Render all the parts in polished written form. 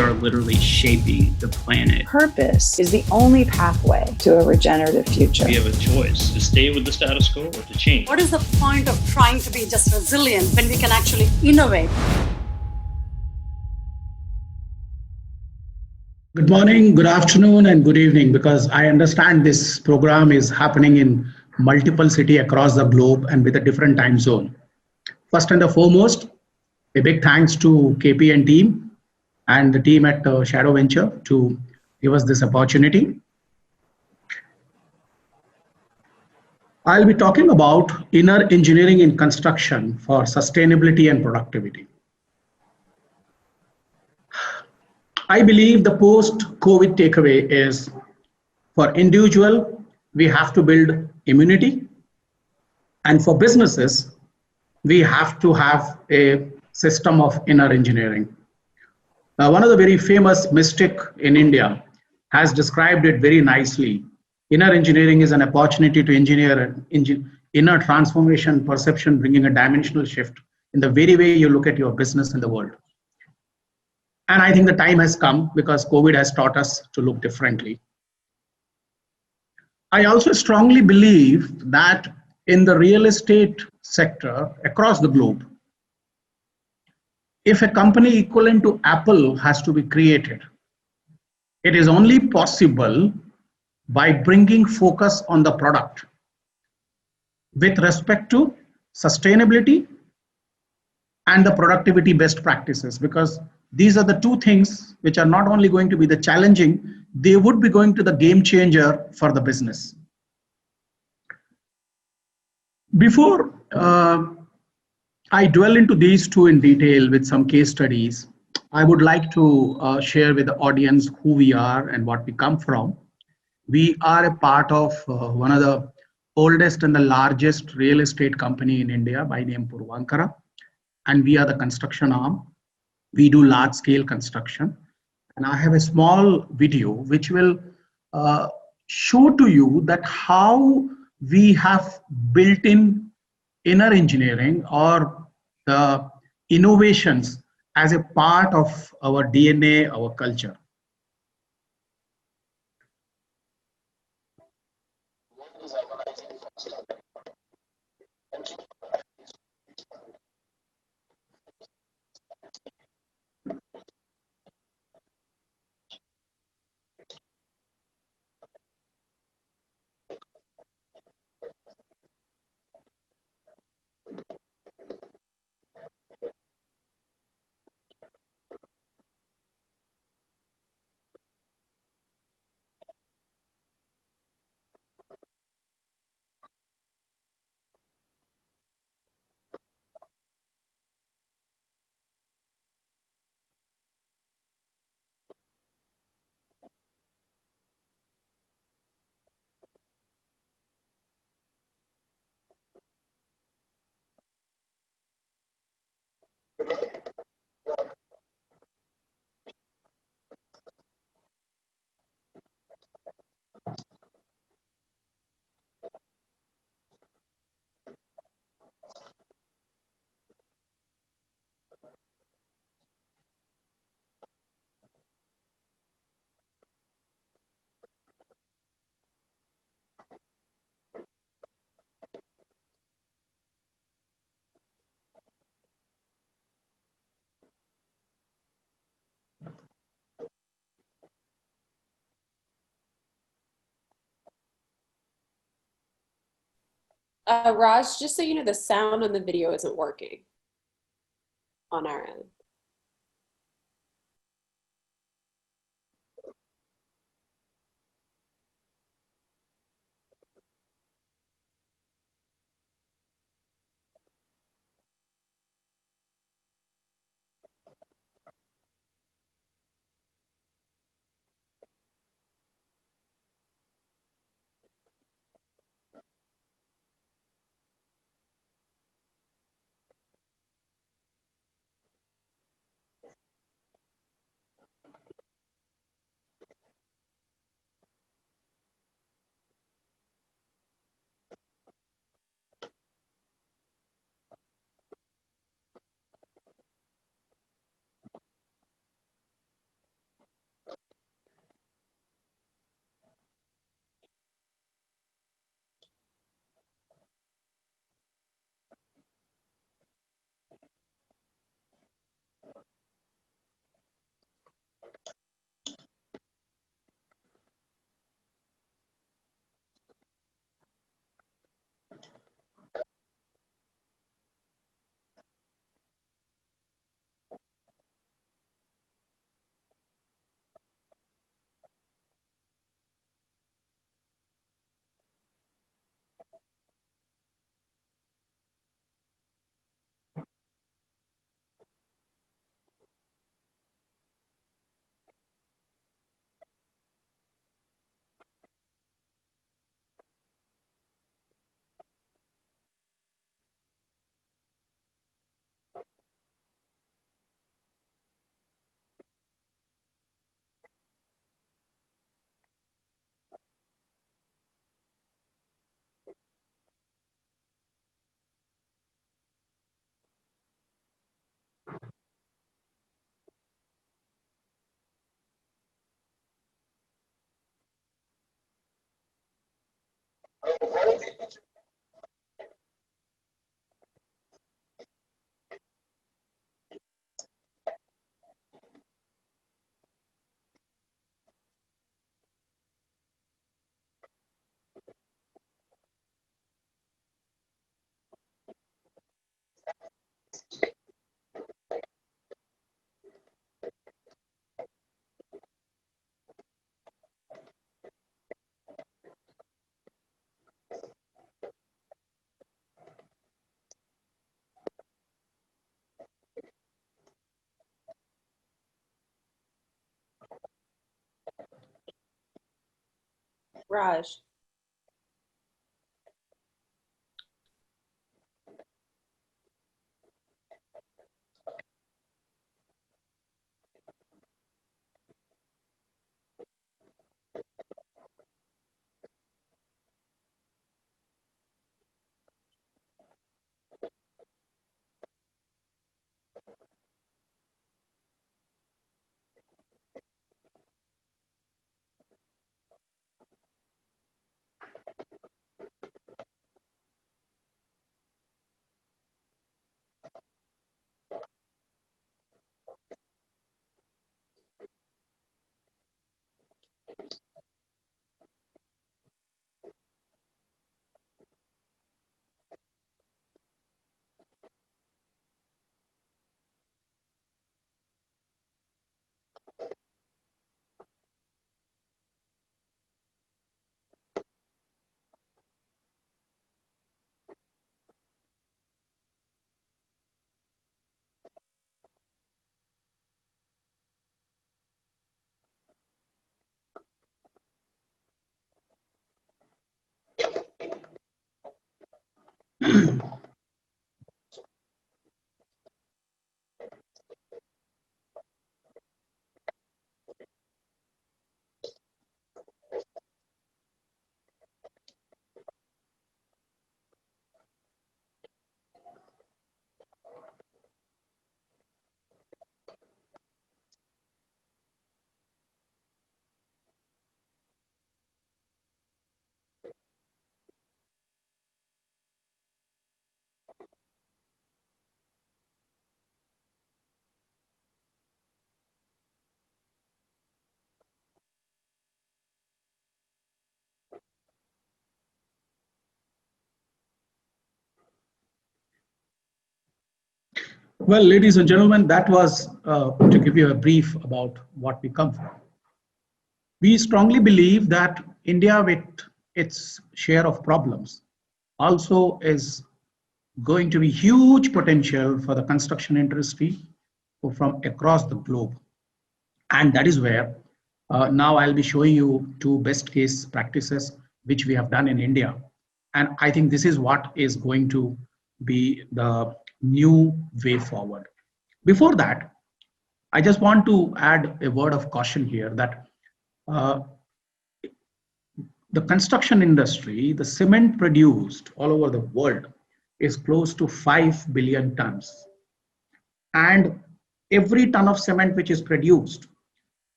are literally shaping the planet. Purpose is the only pathway to a regenerative future. We have a choice to stay with the status quo or to change. What is the point of trying to be just resilient when we can actually innovate? Good morning, good afternoon, and good evening, because I understand this program is happening in multiple cities across the globe and with a different time zone. First and the foremost, a big thanks to KP and team and the team at Shadow Venture to give us this opportunity. I'll be talking about inner engineering in construction for sustainability and productivity. I believe the post-COVID takeaway is for individual, we have to build immunity. And for businesses, we have to have a system of inner engineering. One of the very famous mystic in India has described it very nicely. Inner engineering is an opportunity to engineer inner transformation, perception, bringing a dimensional shift in the very way you look at your business in the world. And I think the time has come because COVID has taught us to look differently. I also strongly believe that in the real estate sector across the globe, if a company equivalent to Apple has to be created, it is only possible by bringing focus on the product with respect to sustainability and the productivity best practices, because these are the two things which are not only going to be the challenging, they would be going to the game changer for the business. Before I dwell into these two in detail with some case studies, I would like to share with the audience who we are and what we come from. We are a part of one of the oldest and the largest real estate company in India by name Puravankara, and we are the construction arm. We do large scale construction, and I have a small video which will show to you that how we have built in inner engineering or the innovations as a part of our DNA, our culture. Raj, just so you know, the sound on the video isn't working on our end. Raj. Well, ladies and gentlemen, that was to give you a brief about what we come from. We strongly believe that India, with its share of problems, also is going to be huge potential for the construction industry from across the globe. And that is where now I'll be showing you two best case practices which we have done in India. And I think this is what is going to be the new way forward. Before that, I just want to add a word of caution here that uh, the construction industry, the cement produced all over the world is close to 5 billion tons. And every ton of cement which is produced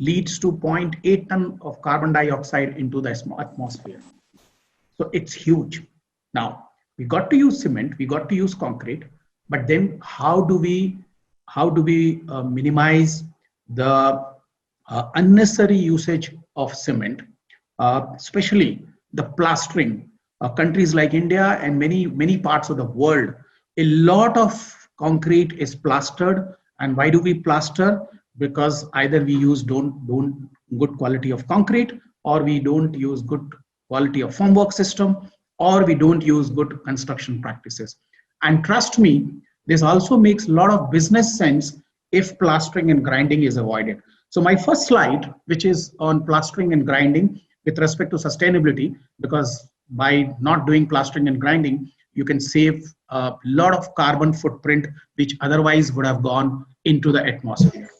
leads to zero point 0.8 ton of carbon dioxide into the atmosphere. So it's huge. Now, we got to use cement, we got to use concrete, but then how do we minimize the unnecessary usage of cement, especially the plastering? Countries like India and many parts of the world, a lot of concrete is plastered. And why do we plaster? Because either we use don't good quality of concrete, or we don't use good quality of formwork system, or we don't use good construction practices. And trust me, this also makes a lot of business sense if plastering and grinding is avoided. So my first slide, which is on plastering and grinding with respect to sustainability, because by not doing plastering and grinding, you can save a lot of carbon footprint, which otherwise would have gone into the atmosphere.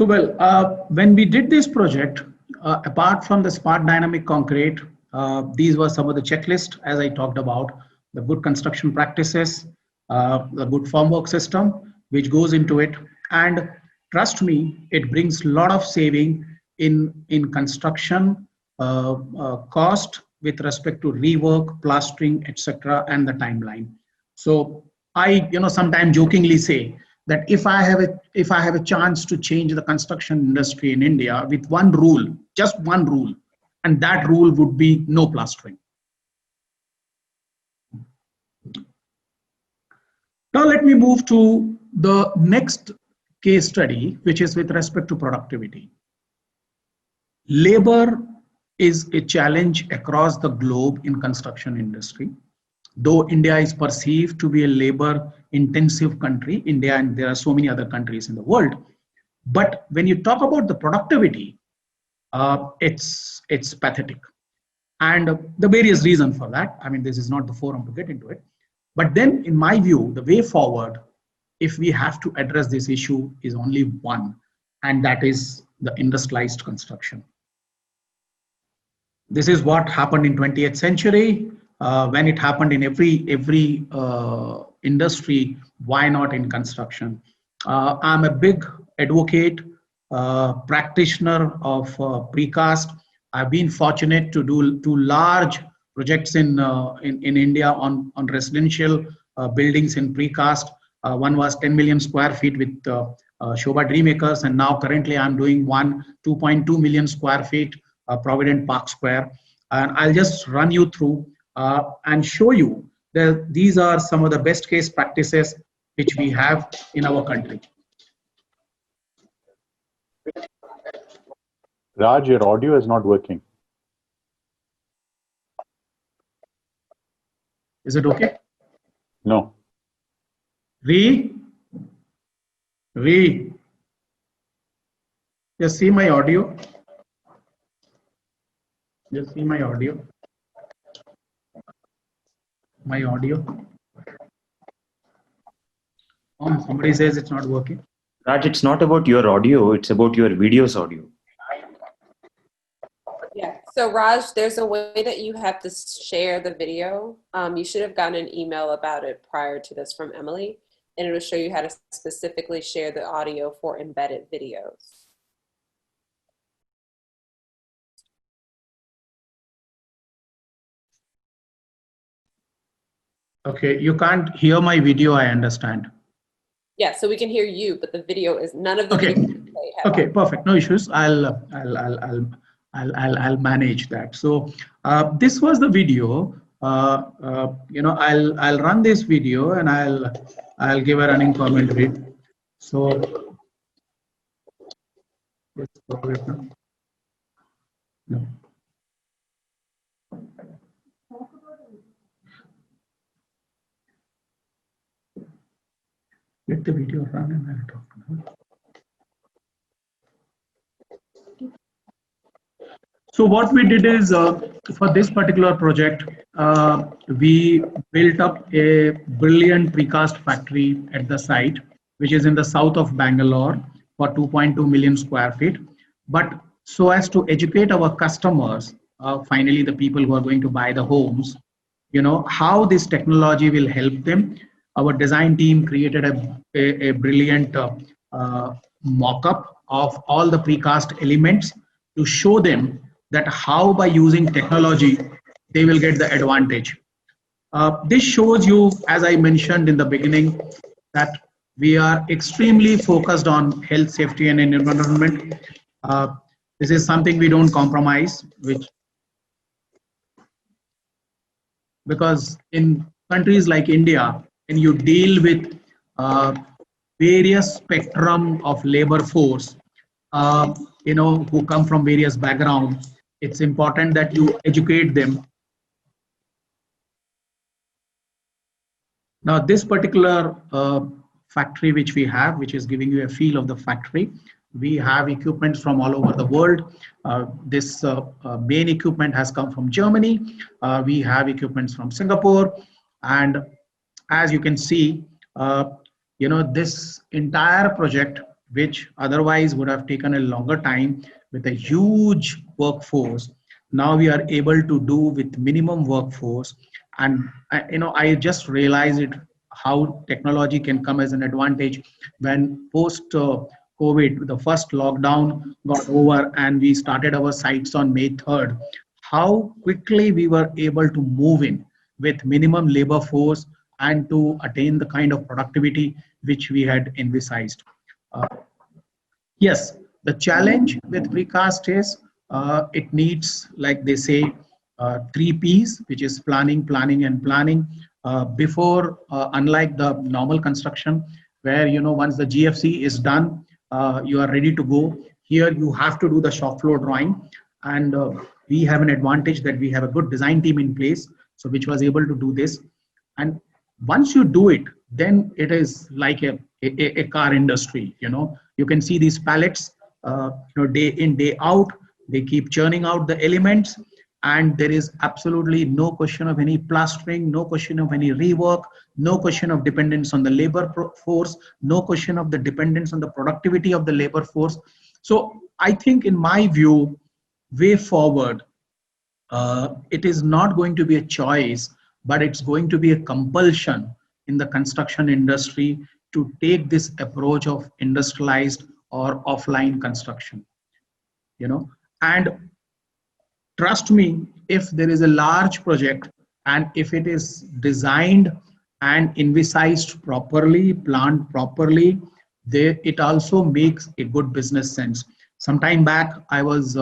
When we did this project, apart from the smart dynamic concrete, these were some of the checklists, as I talked about, the good construction practices, the good formwork system, which goes into it. And trust me, it brings a lot of saving in construction cost with respect to rework, plastering, etc., and the timeline. So I, sometimes jokingly say that if I have a chance to change the construction industry in India with one rule, just one rule, and that rule would be no plastering. Now let me move to the next case study, which is with respect to productivity. Labor is a challenge across the globe in construction industry. Though India is perceived to be a labor intensive country, India, and there are so many other countries in the world, but when you talk about the productivity, it's pathetic. And the various reasons for that, I mean, this is not the forum to get into it. But then in my view, the way forward, if we have to address this issue, is only one, and that is the industrialized construction. This is what happened in 20th century. When it happened in every industry, why not in construction? I'm a big advocate, practitioner of precast. I've been fortunate to do two large projects in India on residential buildings in precast. One was 10 million square feet with Shobha Dreammakers, and now currently I'm doing 2.2 million square feet, Provident Park Square. And I'll just run you through and show you that these are some of the best case practices which we have in our country. Raj, your audio is not working. Is it okay? No. Just see my audio. Just see my audio. My audio. Oh, somebody says it's not working. Raj, it's not about your audio, it's about your video's audio. Yeah, so Raj, there's a way that you have to share the video. You should have gotten an email about it prior to this from Emily, and it'll show you how to specifically share the audio for embedded videos. Okay, you can't hear my video, I understand. Yeah, so we can hear you, but the video is none of the Okay. Okay, perfect. No issues. I'll manage that. So this was the video. I'll run this video and I'll give a running commentary. So let's go with it now. No. Let the video run and I'll talk now. So what we did is, for this particular project, we built up a brilliant precast factory at the site, which is in the south of Bangalore for 2.2 million square feet. But so as to educate our customers, finally the people who are going to buy the homes, how this technology will help them. Our design team created a brilliant mock-up of all the precast elements to show them that how by using technology, they will get the advantage. This shows you, as I mentioned in the beginning, that we are extremely focused on health, safety, and environment. This is something we don't compromise, because in countries like India, when you deal with various spectrum of labor force, who come from various backgrounds, it's important that you educate them. Now, this particular factory which we have, which is giving you a feel of the factory, we have equipment from all over the world. This main equipment has come from Germany. We have equipments from Singapore. And as you can see, this entire project which otherwise would have taken a longer time with a huge workforce, now we are able to do with minimum workforce. And I just realized it, how technology can come as an advantage when post COVID, the first lockdown got over and we started our sites on May 3rd, how quickly we were able to move in with minimum labor force and to attain the kind of productivity which we had envisaged. Yes, the challenge with precast is it needs, like they say, 3 Ps, which is planning, planning, and planning. Unlike the normal construction, where once the GFC is done, you are ready to go. Here you have to do the shop floor drawing, and we have an advantage that we have a good design team in place, so which was able to do this. And once you do it, then it is like a car industry. You can see these pallets, day in, day out, they keep churning out the elements, and there is absolutely no question of any plastering, no question of any rework, no question of dependence on the labor force, no question of the dependence on the productivity of the labor force. So I think, in my view, way forward, it is not going to be a choice, but it's going to be a compulsion in the construction industry to take this approach of industrialized or offline construction. And trust me, if there is a large project and if it is designed and envisaged properly, planned properly, it also makes a good business sense. Some time back, I was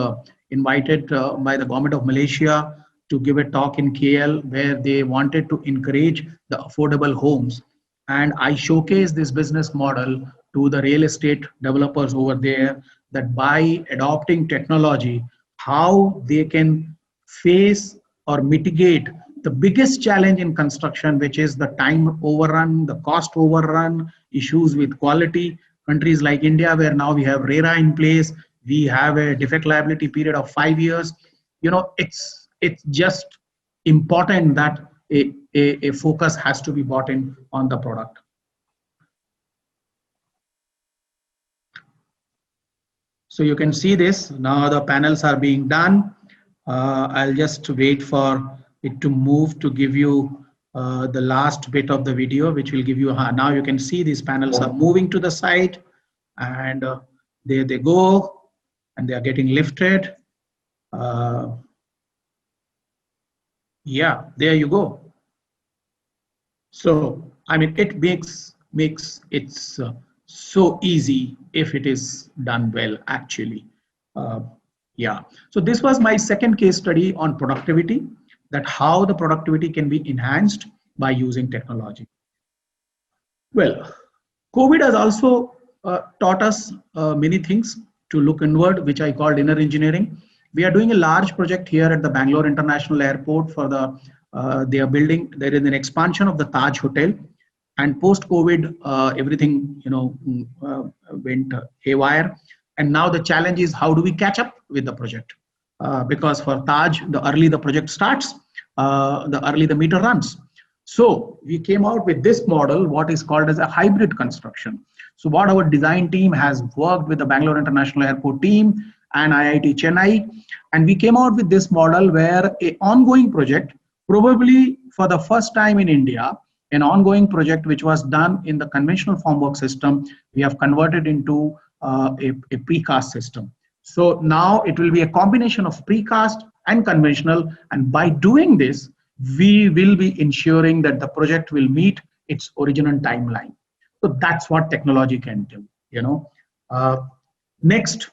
invited by the government of Malaysia to give a talk in KL where they wanted to encourage the affordable homes. And I showcased this business model to the real estate developers over there, that by adopting technology, how they can face or mitigate the biggest challenge in construction, which is the time overrun, the cost overrun, issues with quality. Countries like India, where now we have RERA in place, we have a defect liability period of 5 years. It's just important that a focus has to be brought in on the product. So you can see this, now the panels are being done. I'll just wait for it to move to give you the last bit of the video, which will give you, now you can see these panels are moving to the side, and there they go, and they are getting lifted. Yeah, there you go. So, I mean, it makes it so easy if it is done well, actually. Yeah, so this was my second case study on productivity, that how the productivity can be enhanced by using technology. Well, COVID has also taught us many things to look inward, which I called inner engineering. We are doing a large project here at the Bangalore International Airport for they are building, there is an expansion of the Taj Hotel, and post-COVID, everything went haywire. And now the challenge is, how do we catch up with the project? Because for Taj, the early the project starts, the early the meter runs. So we came out with this model, what is called as a hybrid construction. So what our design team has worked with the Bangalore International Airport team and IIT Chennai, and we came out with this model where an ongoing project, probably for the first time in India, an ongoing project which was done in the conventional formwork system, we have converted into a precast system. So now it will be a combination of precast and conventional, and by doing this, we will be ensuring that the project will meet its original timeline. So that's what technology can do. Next,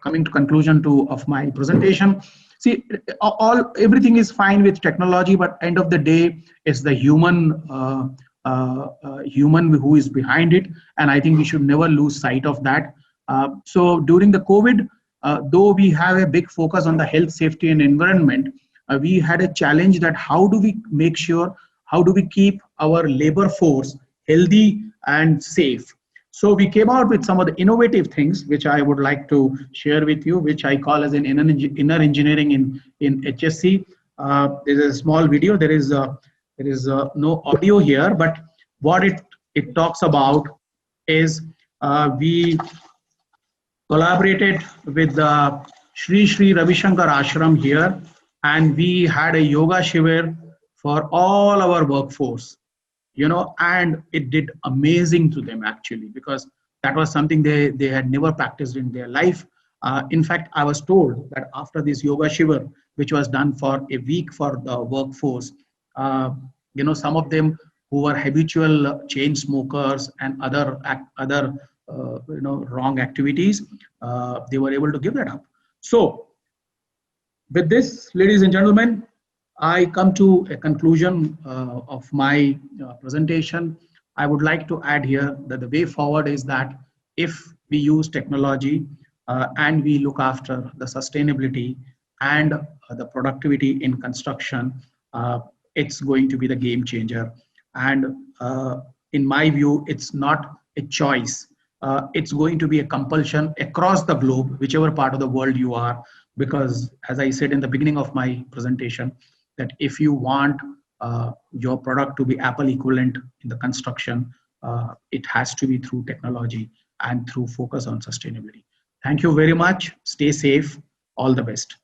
coming to conclusion of my presentation. See, everything is fine with technology, but end of the day, it's the human who is behind it, and I think we should never lose sight of that. So during the COVID, though we have a big focus on the health, safety, and environment, we had a challenge that how do we make sure, how do we keep our labor force healthy and safe? So we came out with some of the innovative things, which I would like to share with you, which I call as an inner engineering in HSC. There's a small video. There is no audio here, but what it talks about is we collaborated with the Sri Ravi Shankar Ashram here, and we had a yoga shiver for all our workforce, and it did amazing to them actually, because that was something they had never practiced in their life. In fact, I was told that after this yoga shiver, which was done for a week for the workforce, some of them who were habitual chain smokers and other wrong activities, they were able to give that up. So with this, ladies and gentlemen, I come to a conclusion of my presentation. I would like to add here that the way forward is that if we use technology and we look after the sustainability and the productivity in construction, it's going to be the game changer. And in my view, it's not a choice. It's going to be a compulsion across the globe, whichever part of the world you are, because as I said in the beginning of my presentation, that if you want your product to be Apple equivalent in the construction, it has to be through technology and through focus on sustainability. Thank you very much. Stay safe. All the best.